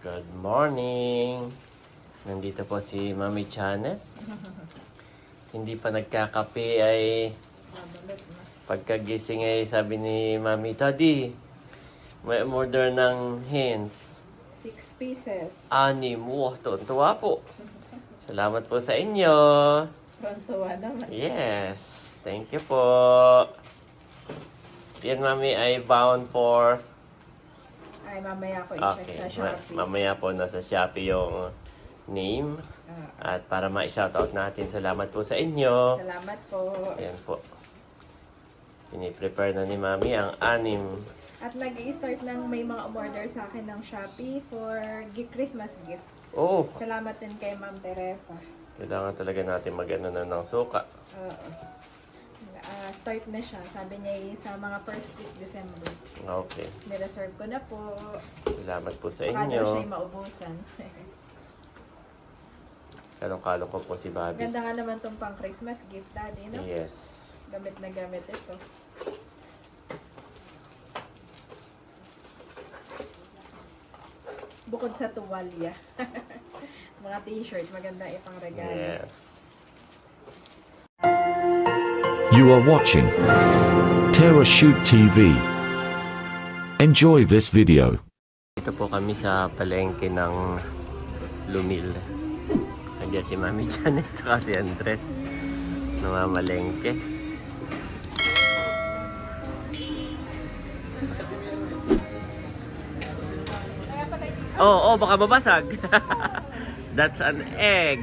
Good morning! Nandito po si Mami Janet. Hindi pa nagkakape ay pagkagising ay sabi ni Mami, Daddy, may order ng hens. 6 pieces. 6. Wow, tuwa po. Salamat po sa inyo. Tuwan naman. Yes, thank you po. Yan, Mami, ay bound for... Ay, mamaya ko i-check Okay, sa Shopee. mamaya po nasa Shopee yung name. At para ma-shoutout natin, salamat po sa inyo. Salamat po. Ayan po. Piniprepare na ni Mami ang 6. At nag-i-start ng may mga umorder sa akin ng Shopee for Christmas gift. Oh, Salamat din kay Ma'am Teresa. kailangan talaga natin mag-ano na ng suka. Oo. Start na siya. Sabi niya sa mga first week December. Okay. Nireserve ko na po. Salamat po sa Baka daw siya inyo. maubusan. Kalong-kalong ko po si Bobby. Ganda nga naman tong pang Christmas gift, Daddy, no? Yes. Gamit na gamit ito. Bukod sa tuwalya. Mga t-shirt, maganda ipang regalo. Yes. You are watching Terra Shoot TV. Enjoy this video. Dito po kami sa palengke ng Lumil. Nandiyan si Mami Janet at si Andres. Namamalengke. Oh, baka babasag. That's an egg.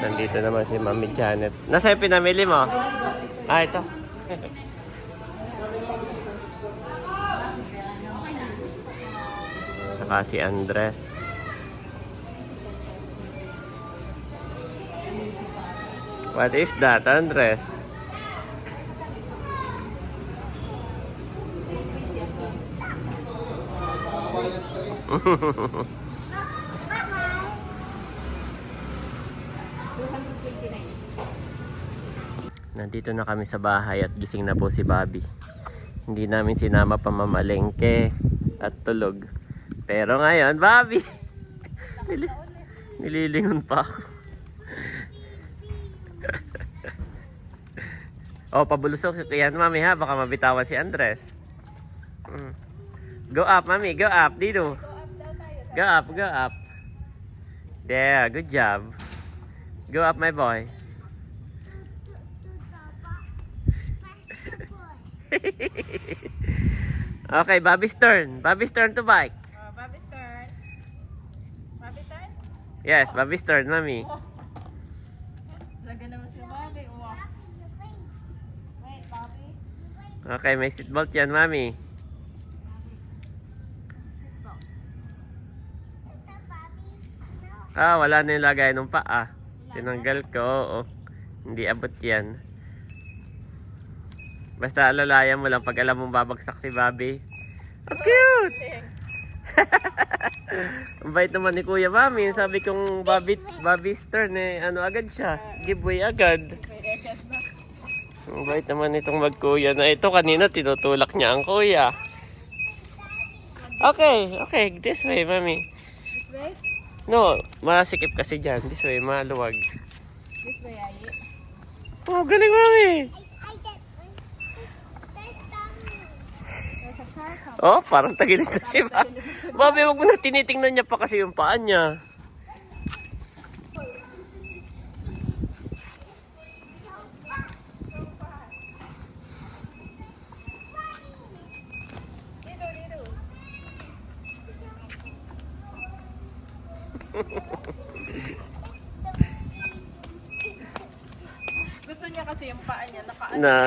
Nandito naman si Mami Janet. Nasa yung pinamili mo? Ah, ito. Saka si Andres. What is that, Andres? Nandito na kami sa bahay at gising na po si Bobby. Hindi namin sinama pa mamalengke at tulog. Pero ngayon, Bobby! Nililingon pa ako. Oh, pabulusok. Yan, Mami, ha? Baka mabitawan si Andres. Go up, Mami. Go up. Dito. Go up, go up. There, good job. Go up, my boy. Okay, Bobby's turn. Bobby's turn to bike. Bobby's turn. Bobby turn? Yes, Bobby's turn, Mami. Laga naman si Bobby. Wow. Wait, Bobby. Okay, may seatbelt yan, Mami. Ah, wala na yung lagay ng paa. Tinanggal ko, oo. Hindi abot yan. Basta alalayan mo lang pag alam mong babagsak si Bobby. Ang cute! Ang bait naman ni Kuya Mami. Sabi kong Bobby's turn eh. Ano agad siya? Giveaway agad. Ang bait naman itong magkuya na ito. Kanina tinutulak niya ang kuya. Okay, okay. This way, Mami. This way? No, masikip kasi dyan. This way, maluwag. This way, Ayi. Oh, galing, Mami. There's a car coming. Oh, parang tagilid na si Bobby. Bobby, wag mo na tinitingnan niya pa kasi yung paa niya. Gusto niya kasi yung paa niya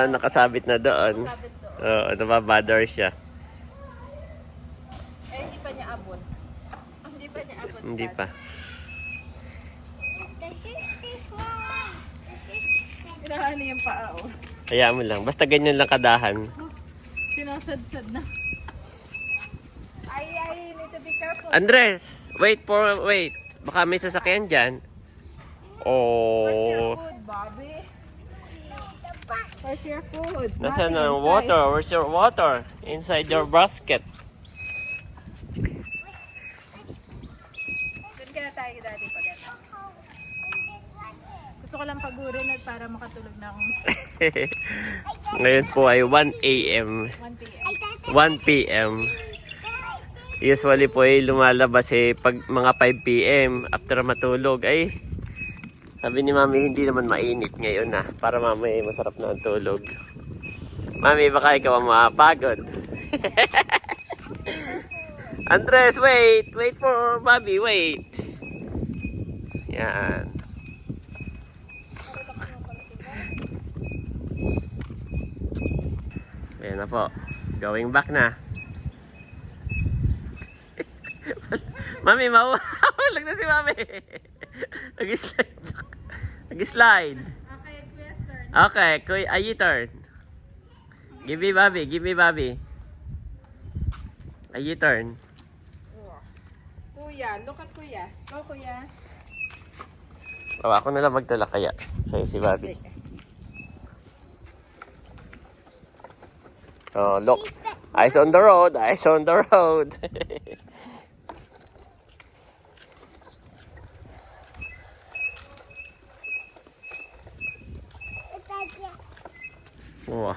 Nakasabit na doon. nakasabit doon. Oo, nababother siya. Eh, hindi pa niya abot. Hindi pa niya abot. Hindi pa. Inahan niya yung paa, oh. Hayaan mo lang. Basta ganyan lang kadahan. Sinasadsad na. I need to be careful. Andres, wait. Baka may sasakyan dyan. Oh. Food, Bobby. Where's your food? Nasaan Nothing ang inside. water? Where's your water? Inside your basket. Doon kaya tayo dati pag gusto ko lang pagurin at para makatulog ng Ngayon po ay 1 a.m. 1 p.m. 1 p.m. Usually po ay lumalabas pag mga 5 p.m. after matulog ay sabi ni Mami hindi naman mainit ngayon na para mamaya masarap na ang tulog. Mami baka ikaw ang mapagod. Andres, wait! Wait for Bobby, wait! Yan. Ayan na po. Going back na. Mami, mauwag na si Mami. Nag-slide. Nag-slide. Okay, Kuya's turn. Okay, Kuya, ay turn. Give me Bobby, give me Bobby. Ay turn. Kuya, look at Kuya. Go, Kuya. O, ako na lang magtala kaya. Sa'yo si Bobby. Oh, look. Eyes on the road, eyes on the road. Wow.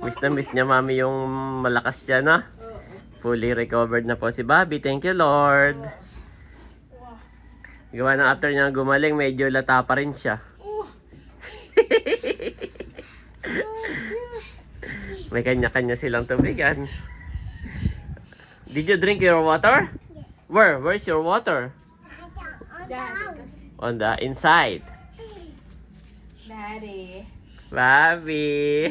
Miss na miss niya mami yung malakas siya na. Fully recovered na po si Bobby. Thank you Lord. Gawa na after niya gumaling, medyo lata pa rin siya. May kanya-kanya silang tubigan. Did you drink your water? Yes. Where? Where's your water? Daddy. On the inside. Daddy. Bobby.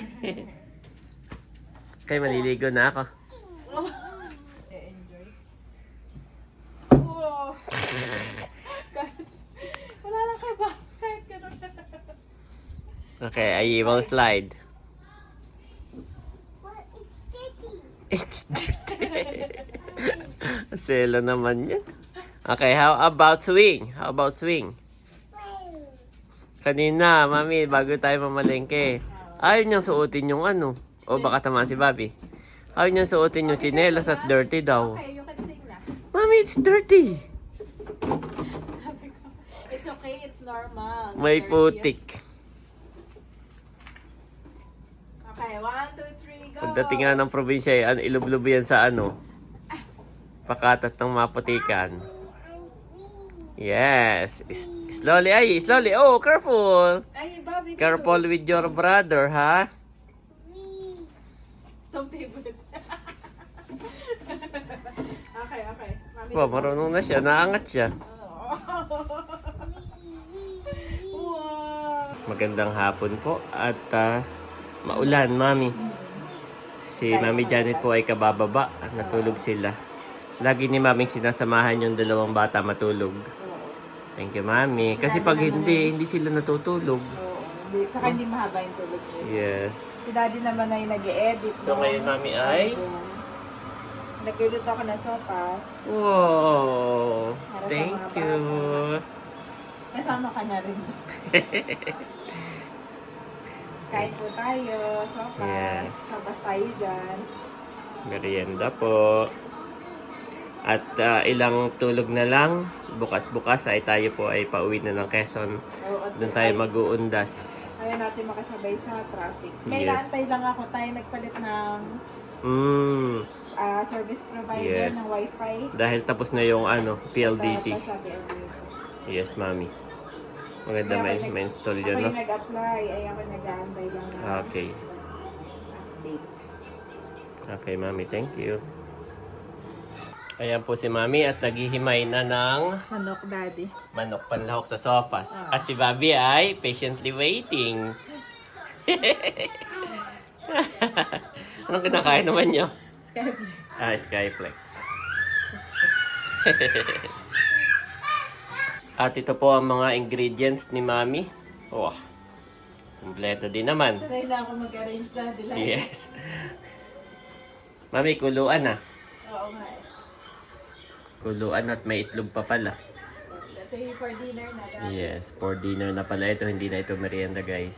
Kaya maliligo na ako. Enjoy. Wow. Wala lang kay basket. Okay, I will slide. Well, it's sticky. It's dirty. Sela naman yan. Okay, how about swing? How about swing? Well, Kanina, mami, bago tayo mamalengke, ayaw niyang suotin yung ano. O baka tamaan si Bobby. Ayaw niyang suotin yung tsinelas at dirty daw. Okay, you can sing na. Mami, it's dirty. Sabi ko, it's okay, it's normal. May Dirty. putik. Okay, 1, 2, 3, go. Pagdating nga ng probinsya, ilublob yan sa ano. Pakatat ng maputikan. I'm sweet. Yes. Slowly, ay, slowly. Oh, careful. Ay, Bobby. Careful with your brother, ha? Sweet. Itong favorite. Okay, okay. Mami, Wow, marunong na siya. Naangat siya. Wow. Magandang hapon po at maulan, Mami. Si Mami Janet po ay kabababa. Natulog sila. Lagi ni Maming sinasamahan yung dalawang bata matulog. Thank you, Mami. Kasi pag hindi sila natutulog. Saka hindi mahaba yung tulog mo. Yes. Si Daddy naman ay nag-e-edit. So ngayon, Mami, ay... Nagluluto ako ng sopas. Wow! Thank you. Kasama ka na rin. Kain po tayo. Sopas. Yes. Sopas tayo dyan. Merienda po. At ilang tulog na lang. Bukas-bukas ay tayo po ay pauwi na ng Quezon. Doon tayo mag-uundas. Ayaw natin makasabay sa traffic. May Yes. naantay lang ako tayo nagpalit ng service provider Yes. ng wifi. Dahil tapos na yung PLDT. Tapos sabi, okay. Yes, Mami. Maganda may install Ako yun, no? yung nag-apply. Ay ako nag-aantay lang na Okay. update. Okay, Mami. Thank you. Ayan po si Mami at naghihimay na ng Manok, Daddy. manok panlahok sa sopas. At si Bobby ay patiently waiting. Anong kinakain naman nyo? Skype. Skyflex. At ito po ang mga ingredients ni Mami. Oh, kompleto din naman. Sanay na ako mag-arrange, Daddy. Like, Yes. Mami, kuluan na. Oo nga. Kuluan at may itlog pa pala. Ito yung for dinner na guys. Yes, for dinner na pala ito. Hindi na ito merienda guys.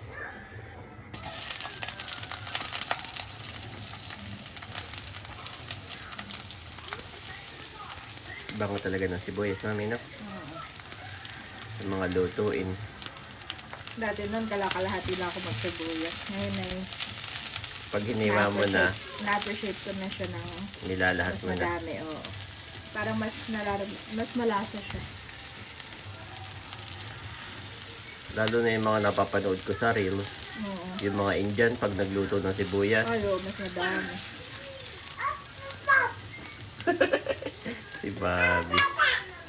Bango talaga ng sibuyas namin, no? Sa mga lutuin. Dati nun, kalakalahati lang ako magsibuyas. Ngayon ay Pag hiniwa mo na, na-appreciate ko na siya ng nilalahat mas mo na. madami. Oo. Parang mas malasa siya. Lalo na yung mga napapanood ko sa reels. Oo. Yung mga Indian, pag nagluto ng sibuyas. Ay, oo, mas madami. Si Bobby.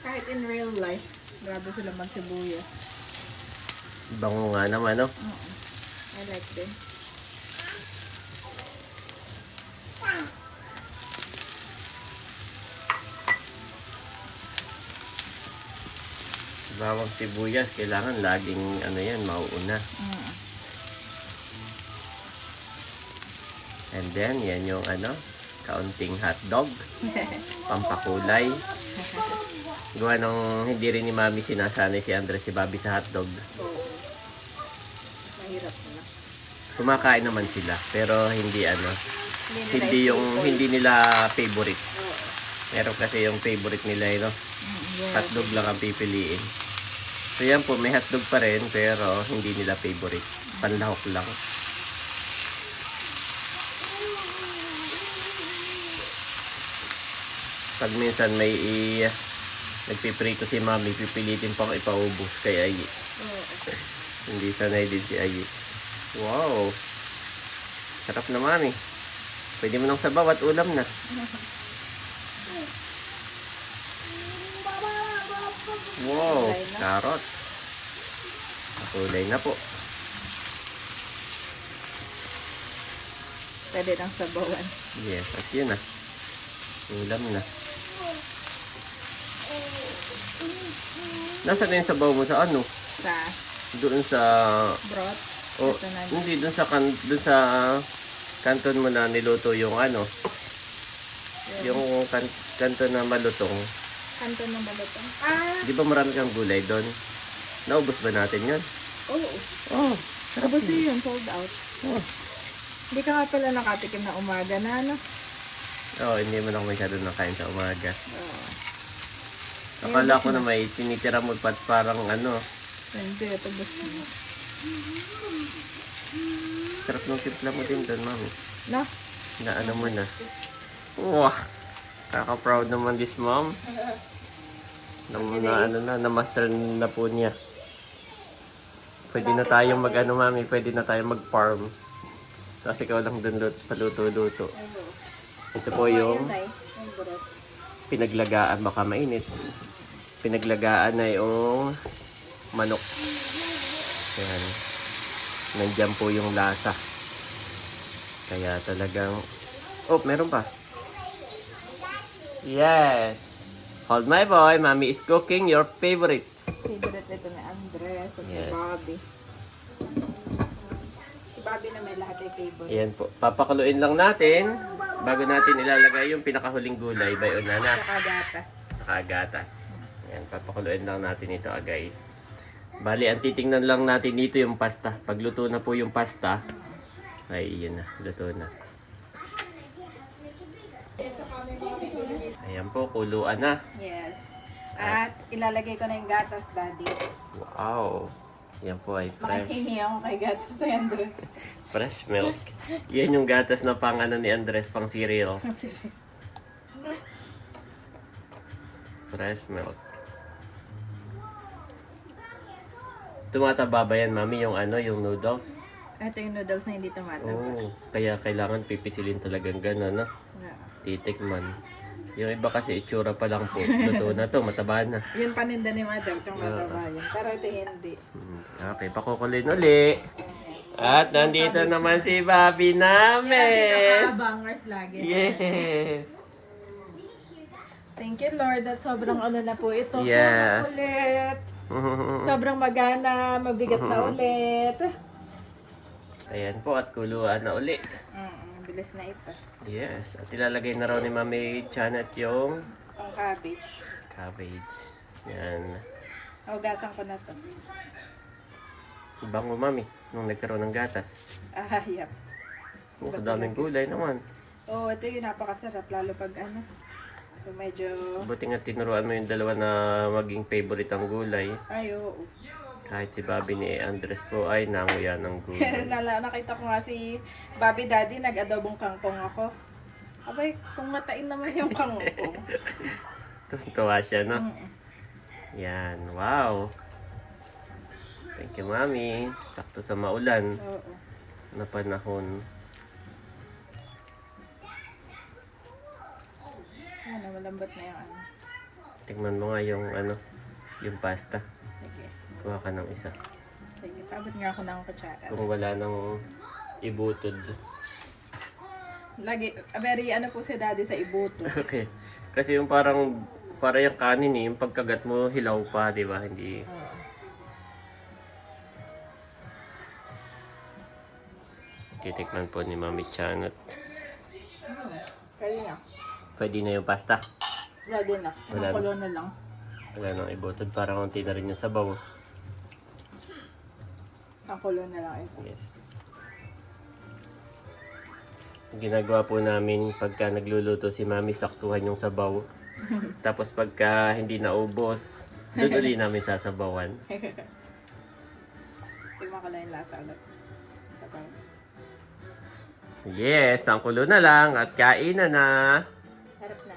Kahit in real life, grabe sila magsibuyas. Bango nga naman, no? Oo. I like them. Bawang sibuyas, kailangan laging ano yan, mauuna. And then, yan yung ano, kaunting hotdog, pampakulay. Gawa nung hindi rin ni Mami sinasanay si Andres si Bobby sa hotdog. Oo. Mahirap na. Kumakain naman sila, pero hindi ano, Hindi hindi nila favorite. Oo. Meron kasi yung favorite nila, you know, Yes. hotdog lang ang pipiliin. So yan po, may hotdog pa rin, pero hindi nila favorite. Panlahok lang. Pag minsan may nagpiprito si Mami, pipilitin pang ipaubos kay Ayi. Oo. Hindi sanay din si Ayi. Wow! Sarap na, Mami. Pwede mo nang sabaw at ulam na. Wow! Kulay na. Carrot. Kulay na po. Pwede nang sabawan. Yes, at yun na. Ulam na. Nasaan na yung sabaw mo sa ano? Sa Doon sa... broth. Oh, Ito na. hindi, doon sa kanton mo na niluto yung ano. Yung kanton na malutong. Kanto ng balotong. Ah! Di ba marami kang gulay doon? Naubos ba natin yun? Oo. Oh, Tapos yun, sold out. oh. Hindi ka nga pala nakatikim na umaga na, ano? Oh, hindi mo na ako masyado nakain sa umaga. Oo. Akala ko na may tinitira mo pat parang ano. Hindi, tapos na. Sarap ng timpla mo din doon, mami. No? Na ano mo na. Wow! Kaka-proud naman this mom. Na master na po niya. Pwede na tayong mag ano, mami, pwede na tayong mag-farm. Kasi ikaw lang dun paluto-luto. Ito po yung pinaglagaan, baka mainit. Pinaglagaan na yung manok. Ayan. Nandiyan po yung lasa. Kaya talagang... Oh, meron pa. Yes. Hold my boy. Mommy is cooking your favorite. Favorite ito ni Andres at Yes. si Bobby. Si Bobby na may lahat ay favorite. Ayan po. Papakuluin lang natin bago natin ilalagay yung pinakahuling gulay by Onana. Saka gatas. Saka gatas. Ayan, papakuluin lang natin ito, guys. Bali, ang titingnan lang natin dito yung pasta. Pag luto na po yung pasta, ay yun na, luto na. Ayan po, kuluan na. Yes. At ilalagay ko na yung gatas, Daddy. Wow. Yan po ay fresh, Makihingi ako kay gatas sa Andres. fresh milk. Yan yung gatas na pang ano ni Andres, pang cereal. Fresh milk. Tumataba ba yan, mami, yung ano, yung noodles? Ito yung noodles na hindi tumataba. Oo. Kaya kailangan pipisilin talagang gano'n, no? Yeah. Titikman. Yung iba kasi itsura pa lang po. Luto na to, mataba na. Yun paninda ni Mother, itong mataba yun. Pero ito hindi. Okay, pakukulin uli. At nandito naman si Bobby namin. Pinaka-bangers lagi. Yes. Thank you, Lord. At sobrang ano na po ito. Yes. Sobrang ulit. Sobrang magana, mabigat na ulit. Ayan po, at kuluan na uli. Bilis na ito. Yes. At ilalagay na raw ni Mami Janet yung Ang cabbage. Cabbage. Yan. Hugasan ko na to. Bango, mami. Nung nagkaroon ng gatas. Ah, yep. Oh, daming gulay naman. Oh, ito yung napakasarap. Lalo pag ano. So, medyo... Buti nga tinuruan mo yung dalawa na maging favorite ang gulay. Ay, oo. Kahit si Bobby ni Andres po ay nanguya ng gulay. Nakita ko nga si Bobby Daddy, nag-adobong kangkong ako. Abay, kung matain naman yung kangkong. Tuwa siya, no? Mm. Yan, wow. Thank you, mami. Sakto sa maulan Oo. na panahon. Ano, malambot na yung ano. Tingnan mo nga yung ano, yung pasta. Sige. Kuha ka ng isa. Sige, pabot nga ako ng kutsara. Kung wala nang ibutod. Lagi, very ano po si Daddy sa ibuto. Okay. Kasi yung parang yung kanin eh, yung pagkagat mo hilaw pa, di ba? Hindi. Oo. Titikman po ni Mami Chanot. Kaya na. Pwede na yung pasta. Wala din na. Wala na. Kulo na lang. Wala nang ibutod. Parang konti na rin yung sabaw. Ang kulo na lang ito. Yes. Ginagawa po namin pagka nagluluto si Mami, saktuhan yung sabaw. Tapos pagka hindi naubos, doon uli namin sasabawan. Tingnan ko lang yung lasa ulit. Sabay. Yes, ang kulo na lang at kain na. Harap na.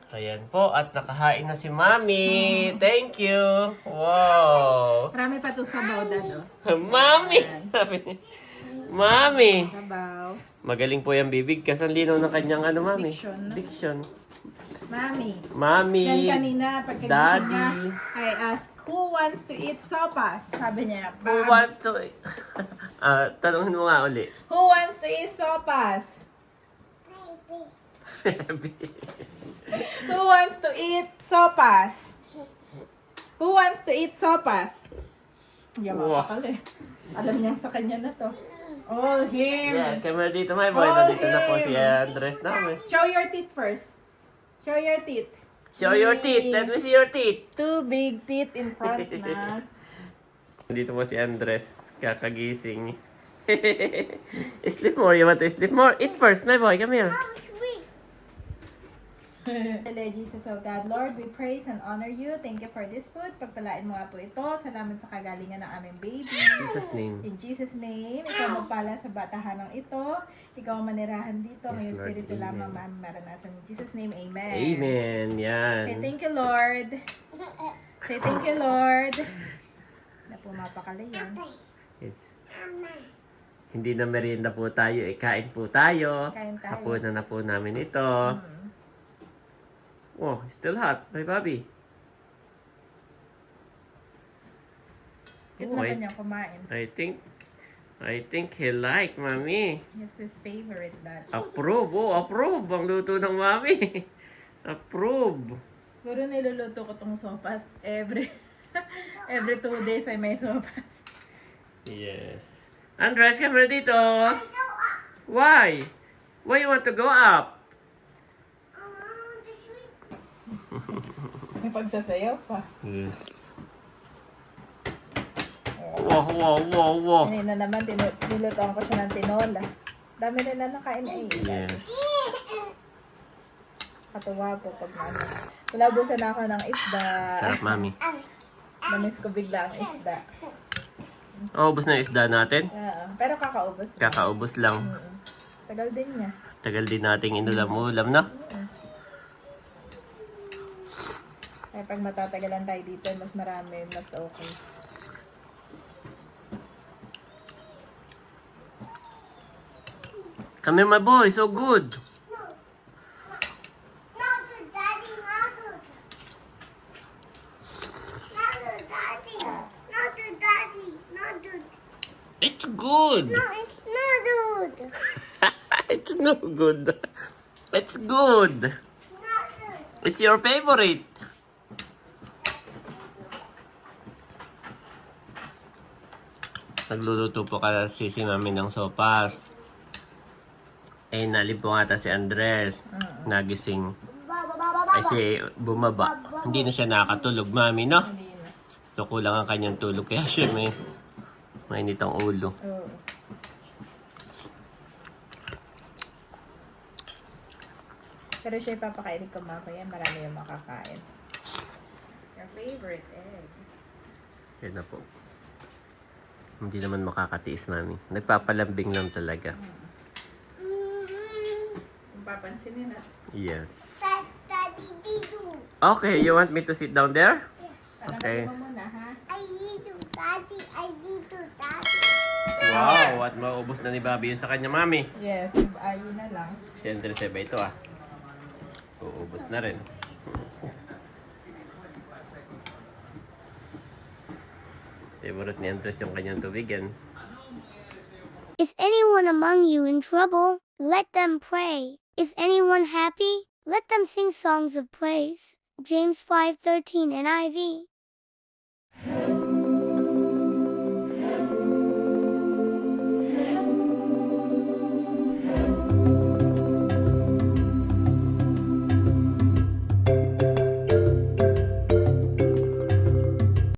Ayan po, at nakahain na si Mami. Thank you. Wow. Marami pa ito sabaw, Dad, oh. Mami! Sabi niya. Mami! Sabaw. Magaling po yung bibig kasi ang linaw ng kanyang ano, Mami? Diction. Diction. Mami. Mami! Yan kanina, pagkagising Daddy. niya, I asked, who wants to eat sopas? Sabi niya, Who Bob. want to... tanongin mo nga uli. Who wants to eat sopas? Who wants to eat sopas? Who wants to eat sopas? Yaman Wow. ka pala eh. Alam niya sa kanya na to. All him. Yes, camera dito, my boy. Oh, Nandito na po si him. Andres namin. Show your teeth first. Show your teeth. Show your teeth. Let me see your teeth. Two big teeth in front na. Nandito po si Andres. Kakagising. Sleep more. You want to sleep more? Eat first, my boy. Come here. Hello, Jesus, oh God. Lord, we praise and honor you. Thank you for this food. Pagpalain mo nga po ito. Salamat sa kagalingan ng aming baby. Jesus name. In Jesus' name, ikaw magpala sa batahan ng ito. Ikaw ang manirahan dito. Yes, Ngayong Lord. Espiritu Amen. lamang maranasan. In Jesus' name, Amen. Amen. Yan. Say thank you, Lord. Say thank you, Lord. Na pumapakala yan. It's, hindi na merienda po tayo. Kain po tayo. Kain tayo. Hapunan na po namin ito. Oh, still hot. My Bobby. Cute Oh, naman niya kumain. I think he like, Mami. It's his favorite, Dad. Approve. Oh, approve. Ang luto ng Mami. Approve. Siguro niluluto ko tong sopas every 2 days ay may sopas. Yes. Andres, come dito. Why? Why you want to go up? May pagsasayaw pa. Yes. Wow. Kanina naman, nilutoan ko siya ng tinola. Dami nila nakain na Yes. Katuwa po pag ano. Tulabusan ako ng isda. Sarap, Mami. Namiss ko bigla ang isda. Oh, ubos na yung isda natin. Pero kakaubos. Kakaubos lang. Tagal din niya. Tagal din nating inulam-ulam, no? Kaya pag matatagalan tayo dito, mas marami, mas okay. Come here, my boy. So good. Not the daddy, not the daddy. Not the daddy. Not the It's good. No, it's not good. It's no good. It's good. Not good. It's your favorite. Nagluluto po kasi si Mami ng sopas. Eh, nalip po ata si Andres. Nagising. Kasi bumaba. Hindi na siya nakatulog, mami, no? Hindi na. So, kulang ang kanyang tulog. Kaya siya may mainit ang ulo. Oo. Pero siya ipapakain ko mamaya. Marami yung makakain. Your favorite egg. Yan na po. Hindi naman makakatiis, mami. Nagpapalambing lang talaga. Kung papansinin na. Yes. Daddy, dito. Okay, you want me to sit down there? Okay. Mo muna, ha? I need to, Daddy. I need to, Daddy. Wow, at maubos na ni Bobby yun sa kanya, mami. Yes, ayun na lang. Siyempre, seba ito, ah. Uubos na rin. Favorite ni Andres yung kanyang tubigan. Is anyone among you in trouble? Let them pray. Is anyone happy? Let them sing songs of praise. James 5:13 NIV.